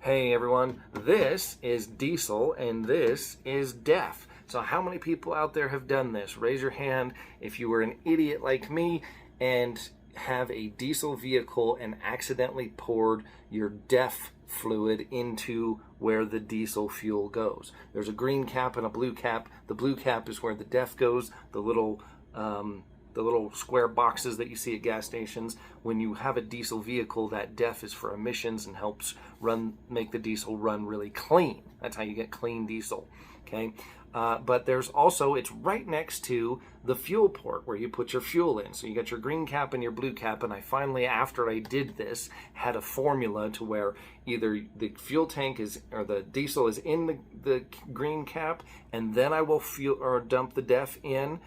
Hey everyone, this is diesel and this is DEF. So how many people out there have done this? Raise your hand if you were an idiot like me and have a diesel vehicle and accidentally poured your DEF fluid into where the diesel fuel goes. There's a green cap and a blue cap. The blue cap is where the DEF goes, the little square boxes that you see at gas stations. When you have a diesel vehicle, that DEF is for emissions and helps make the diesel run really clean. That's how you get clean diesel, okay? But there's also, it's right next to the fuel port where you put your fuel in. So you got your green cap and your blue cap, and I finally, after I did this, had a formula to where either the fuel tank is, or the diesel is in the green cap, and then I will dump the DEF in,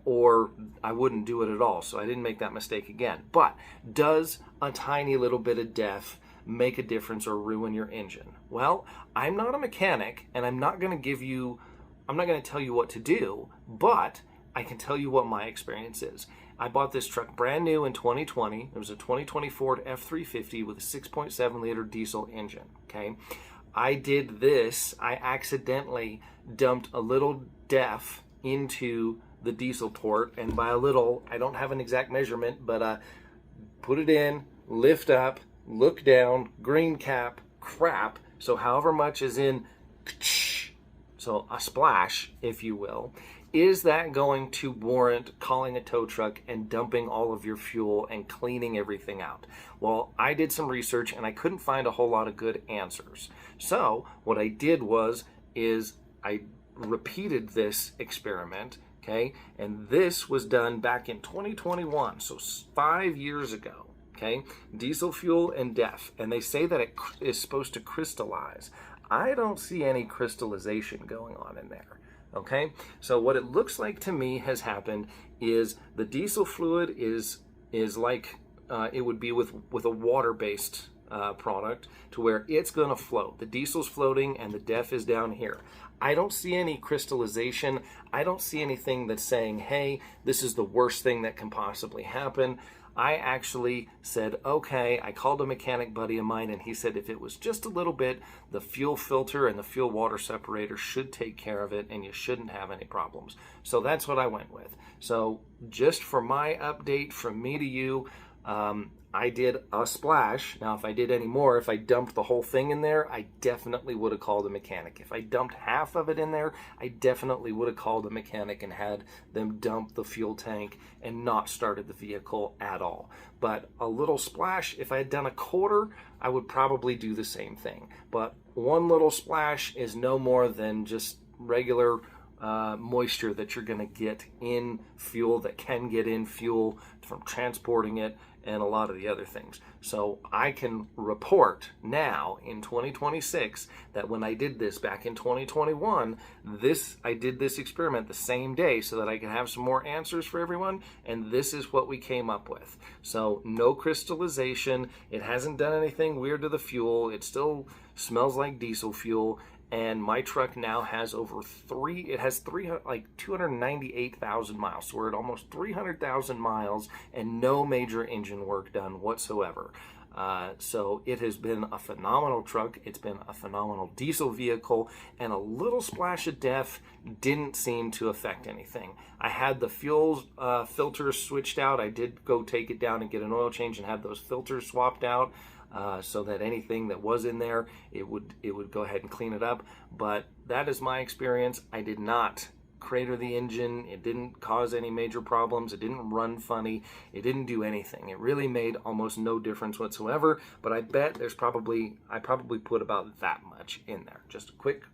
or I wouldn't do it at all. So I didn't make that mistake again. But does a tiny little bit of DEF make a difference or ruin your engine? Well, I'm not a mechanic, and I'm not going to tell you what to do, but I can tell you what my experience is. I bought this truck brand new in 2020. It was a 2020 Ford F350 with a 6.7 liter diesel engine, okay? I did this, I accidentally dumped a little DEF into the diesel port, and by a little, I don't have an exact measurement, but put it in, lift up, look down, green cap, crap, so however much is in, so a splash, if you will. Is that going to warrant calling a tow truck and dumping all of your fuel and cleaning everything out? Well, I did some research and I couldn't find a whole lot of good answers. So what I did is I repeated this experiment, okay? And this was done back in 2021, so 5 years ago, okay? Diesel fuel and DEF, and they say that it is supposed to crystallize. I don't see any crystallization going on in there, okay? So what it looks like to me has happened is the diesel fluid is like it would be with a water-based product, to where it's going to float. The diesel's floating and the DEF is down here. I don't see any crystallization. I don't see anything that's saying, hey, this is the worst thing that can possibly happen. I actually said, okay, I called a mechanic buddy of mine, and he said if it was just a little bit, the fuel filter and the fuel water separator should take care of it, and you shouldn't have any problems. So that's what I went with. So just for my update from me to you, I did a splash. Now, if I did any more, if I dumped the whole thing in there, I definitely would have called a mechanic. If I dumped half of it in there, I definitely would have called a mechanic and had them dump the fuel tank and not started the vehicle at all. But a little splash, if I had done a quarter, I would probably do the same thing. But one little splash is no more than just regular moisture that you're going to get in fuel, that can get in fuel from transporting it, and a lot of the other things. So I can report now in 2026 that when I did this back in 2021, I did this experiment the same day so that I can have some more answers for everyone, and this is what we came up with. So no crystallization, it hasn't done anything weird to the fuel, it still smells like diesel fuel, and my truck now has it has 298,000 miles. So we're at almost 300,000 miles and no major engine work done whatsoever. So it has been a phenomenal truck. It's been a phenomenal diesel vehicle, and a little splash of DEF didn't seem to affect anything. I had the fuel filters switched out. I did go take it down and get an oil change and have those filters swapped out. So that anything that was in there, it would go ahead and clean it up. But that is my experience. I did not crater the engine. It didn't cause any major problems. It didn't run funny. It didn't do anything. It really made almost no difference whatsoever. But I bet I probably put about that much in there. Just a quick.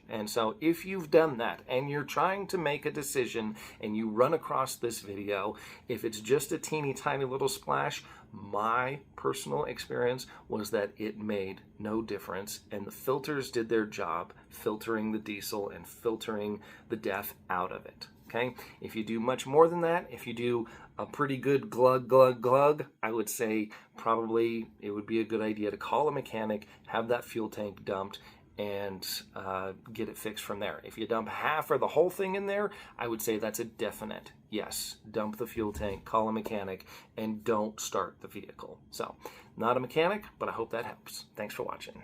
And so if you've done that and you're trying to make a decision and you run across this video, if it's just a teeny tiny little splash, my personal experience was that it made no difference, and the filters did their job filtering the diesel and filtering the DEF out of it. Okay, if you do much more than that, if you do a pretty good glug, glug, glug, I would say probably it would be a good idea to call a mechanic, have that fuel tank dumped, and get it fixed from there. If you dump half or the whole thing in there, I would say that's a definite yes. Dump the fuel tank, call a mechanic, and don't start the vehicle. So, not a mechanic, but I hope that helps. Thanks for watching.